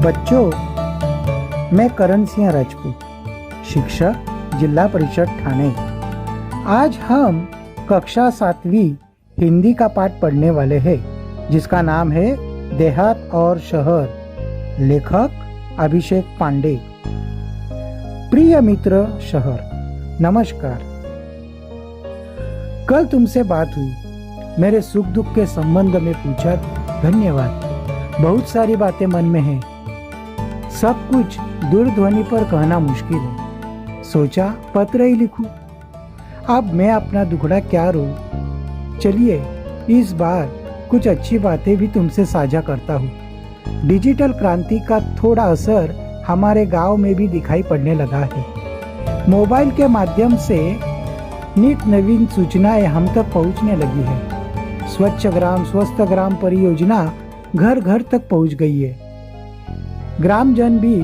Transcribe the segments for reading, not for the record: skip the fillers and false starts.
बच्चों, मैं करण सिंह राजपूत, शिक्षक, जिला परिषद ठाणे। आज हम कक्षा 7वीं हिंदी का पाठ पढ़ने वाले हैं, जिसका नाम है देहात और शहर। लेखक अभिषेक पांडे। प्रिय मित्र शहर, नमस्कार। कल तुमसे बात हुई, मेरे सुख दुख के संबंध में पूछा। धन्यवाद। बहुत सारी बातें मन में हैं, सब कुछ दूरध्वनि पर कहना मुश्किल है। सोचा पत्र ही लिखूं। अब मैं अपना दुखड़ा क्या रो। चलिए इस बार कुछ अच्छी बातें भी तुमसे साझा करता हूँ। डिजिटल क्रांति का थोड़ा असर हमारे गांव में भी दिखाई पड़ने लगा है। मोबाइल के माध्यम से नित नवीन सूचनाएं हम तक पहुंचने लगी है। स्वच्छ ग्राम स्वस्थ ग्राम परियोजना घर घर तक पहुंच गई है। ग्रामजन भी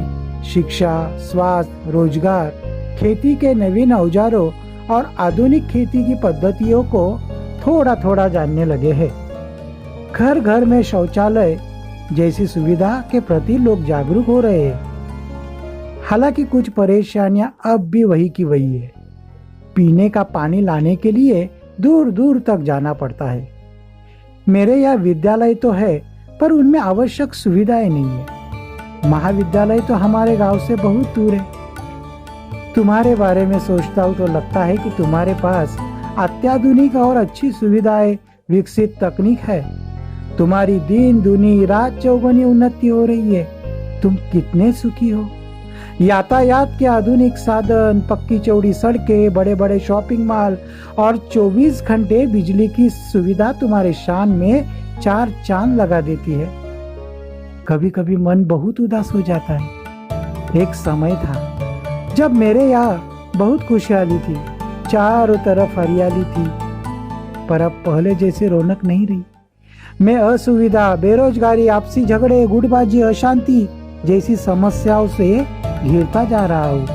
शिक्षा, स्वास्थ्य, रोजगार, खेती के नवीन औजारों और आधुनिक खेती की पद्धतियों को थोड़ा थोड़ा जानने लगे हैं। घर घर में शौचालय जैसी सुविधा के प्रति लोग जागरूक हो रहे हैं। हालांकि कुछ परेशानियां अब भी वही की वही है। पीने का पानी लाने के लिए दूर दूर तक जाना पड़ता है। मेरे यहाँ विद्यालय तो है, पर उनमें आवश्यक सुविधाएं नहीं है। महाविद्यालय तो हमारे गांव से बहुत दूर है। तुम्हारे बारे में सोचता हूँ तो लगता है कि तुम्हारे पास अत्याधुनिक और अच्छी सुविधाएं, विकसित तकनीक है। तुम्हारी दिन दुनी रात चौगुनी उन्नति हो रही है। तुम कितने सुखी हो। यातायात के आधुनिक साधन, पक्की चौड़ी सड़कें, बड़े बड़े शॉपिंग मॉल और 24 घंटे बिजली की सुविधा तुम्हारे शान में 4 चांद लगा देती है। कभी कभी मन बहुत उदास हो जाता है। एक समय था जब मेरे यहाँ बहुत खुशहाली थी, चारों तरफ हरियाली थी, पर अब पहले जैसे रौनक नहीं रही। मैं असुविधा, बेरोजगारी, आपसी झगड़े, गुटबाजी, अशांति जैसी समस्याओं से घिरता जा रहा हूँ।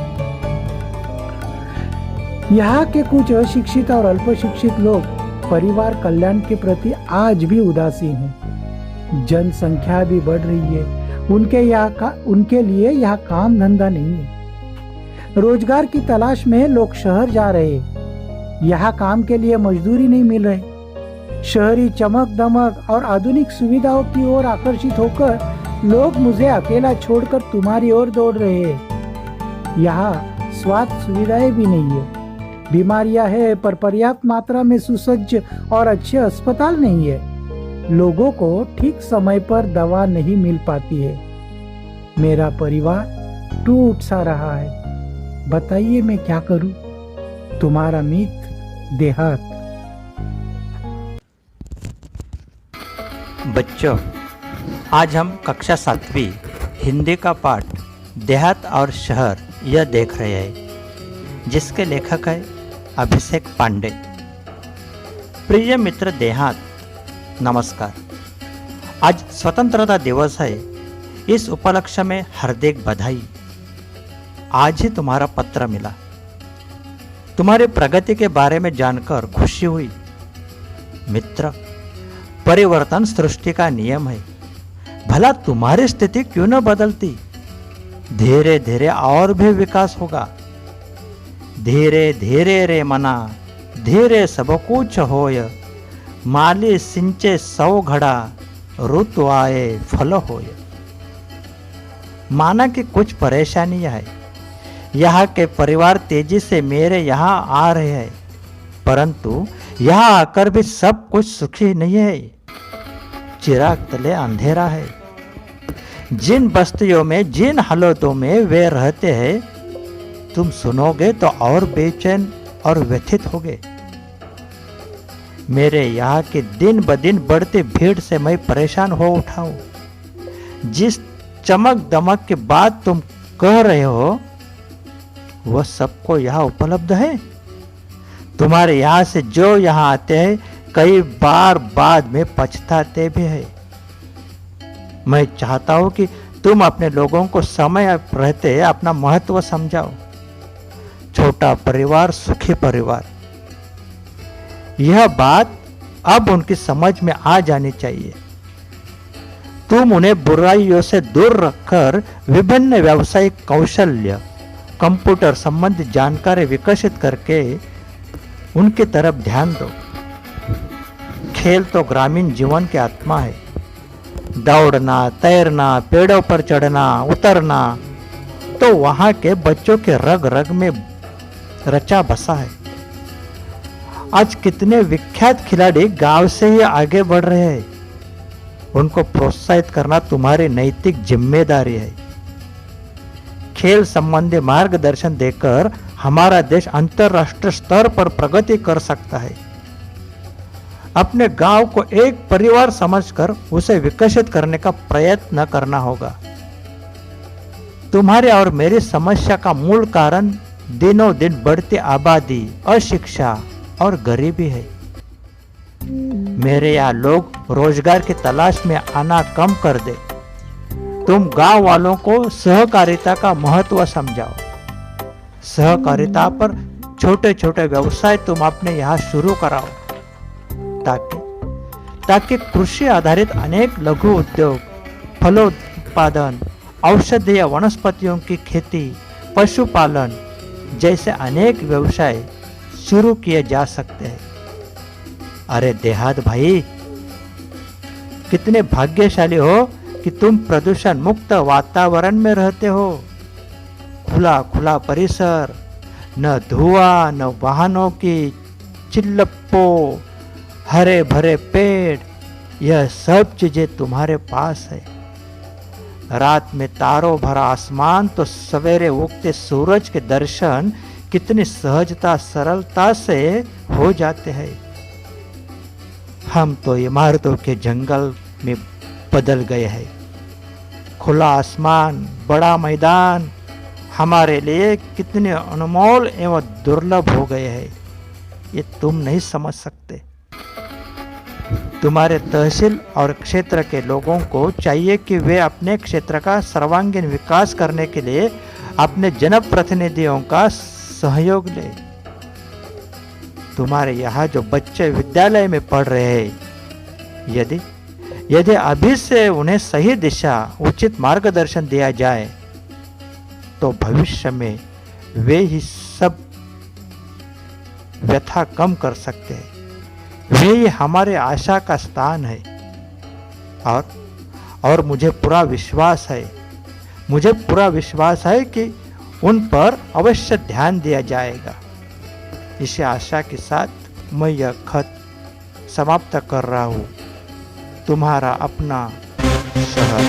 यहाँ के कुछ अशिक्षित और अल्प शिक्षित लोग परिवार कल्याण के प्रति आज भी उदासीन हैं। जनसंख्या भी बढ़ रही है, उनके लिए यहाँ काम धंधा नहीं है। रोजगार की तलाश में लोग शहर जा रहे हैं। यहाँ काम के लिए मजदूरी नहीं मिल रही। शहरी चमक दमक और आधुनिक सुविधाओं की ओर आकर्षित होकर लोग मुझे अकेला छोड़कर तुम्हारी ओर दौड़ रहे हैं। यहाँ स्वास्थ्य सुविधाएं भी नहीं है। बीमारियां है, पर पर्याप्त मात्रा में सुसज्ज और अच्छे अस्पताल नहीं है। लोगों को ठीक समय पर दवा नहीं मिल पाती है। मेरा परिवार टूट सा रहा है। बताइए मैं क्या करूं। तुम्हारा मित्र देहात। बच्चों, आज हम कक्षा 7वीं हिंदी का पाठ देहात और शहर यह देख रहे हैं, जिसके लेखक है अभिषेक पांडे। प्रिय मित्र देहात, नमस्कार। आज स्वतंत्रता दिवस है। इस उपलक्ष्य में हार्दिक बधाई। आज ही तुम्हारा पत्र मिला। तुम्हारी प्रगति के बारे में जानकर खुशी हुई। मित्र, परिवर्तन सृष्टि का नियम है। भला तुम्हारी स्थिति क्यों न बदलती। धीरे धीरे और भी विकास होगा। धीरे धीरे रे मना, धीरे सब कुछ होय। माली सिंचे 100 घड़ा, ऋतु आए फल होय। माना कि कुछ परेशानियां है। यहाँ के परिवार तेजी से मेरे यहाँ आ रहे हैं, परंतु यहाँ आकर भी सब कुछ सुखी नहीं है। चिराग तले अंधेरा है। जिन बस्तियों में, जिन हालतों में वे रहते हैं, तुम सुनोगे तो और बेचैन और व्यथित होगे। मेरे यहाँ की दिन ब दिन बढ़ती भीड़ से मैं परेशान हो उठा हूं। जिस चमक दमक की बात तुम कह रहे हो, वह सबको यहाँ उपलब्ध है। तुम्हारे यहाँ से जो यहाँ आते हैं, कई बार बाद में पछताते भी हैं। मैं चाहता हूं कि तुम अपने लोगों को समय रहते अपना महत्व समझाओ। छोटा परिवार सुखी परिवार, यह बात अब उनकी समझ में आ जानी चाहिए। तुम उन्हें बुराइयों से दूर रखकर विभिन्न व्यावसायिक कौशल्य, कंप्यूटर संबंधी जानकारी विकसित करके उनकी तरफ ध्यान दो। खेल तो ग्रामीण जीवन की आत्मा है। दौड़ना, तैरना, पेड़ों पर चढ़ना, उतरना तो वहां के बच्चों के रग रग में रचा बसा है। आज कितने विख्यात खिलाड़ी गांव से ही आगे बढ़ रहे हैं। उनको प्रोत्साहित करना तुम्हारी नैतिक जिम्मेदारी है। खेल संबंधी मार्गदर्शन देकर हमारा देश अंतरराष्ट्रीय स्तर पर प्रगति कर सकता है। अपने गांव को एक परिवार समझकर उसे विकसित करने का प्रयत्न करना होगा। तुम्हारी और मेरी समस्या का मूल कारण दिनों दिन बढ़ती आबादी, अशिक्षा और गरीबी है। मेरे यहाँ लोग रोजगार की तलाश में आना कम कर दे। तुम गांव वालों को सहकारिता का महत्व समझाओ। सहकारिता पर छोटे छोटे व्यवसाय तुम अपने यहाँ शुरू कराओ, ताकि कृषि आधारित अनेक लघु उद्योग, फलोत्पादन, औषधीय वनस्पतियों की खेती, पशुपालन जैसे अनेक व्यवसाय शुरू किए जा सकते हैं। अरे देहात भाई, कितने भाग्यशाली हो कि तुम प्रदूषण मुक्त वातावरण में रहते हो। खुला खुला परिसर, न धुआं, न वाहनों की चिल्लप्पो, हरे भरे पेड़, यह सब चीजें तुम्हारे पास है। रात में तारों भरा आसमान तो सवेरे उगते सूरज के दर्शन कितनी सहजता, सरलता से हो जाते हैं। हम तो इमारतों के जंगल में बदल गए हैं। खुला आसमान, बड़ा मैदान हमारे लिए कितने अनमोल एवं दुर्लभ हो गए हैं, ये तुम नहीं समझ सकते। तुम्हारे तहसील और क्षेत्र के लोगों को चाहिए कि वे अपने क्षेत्र का सर्वांगीण विकास करने के लिए अपने जनप्रतिनिधियों का सहयोग ले। तुम्हारे यहाँ जो बच्चे विद्यालय में पढ़ रहे हैं, यदि अभी से उन्हें सही दिशा, उचित मार्गदर्शन दिया जाए तो भविष्य में वे ही सब व्यथा कम कर सकते हैं। वे ही हमारे आशा का स्थान है। और मुझे पूरा विश्वास है कि उन पर अवश्य ध्यान दिया जाएगा। इसी आशा के साथ मैं यह खत समाप्त कर रहा हूँ। तुम्हारा अपना शहर।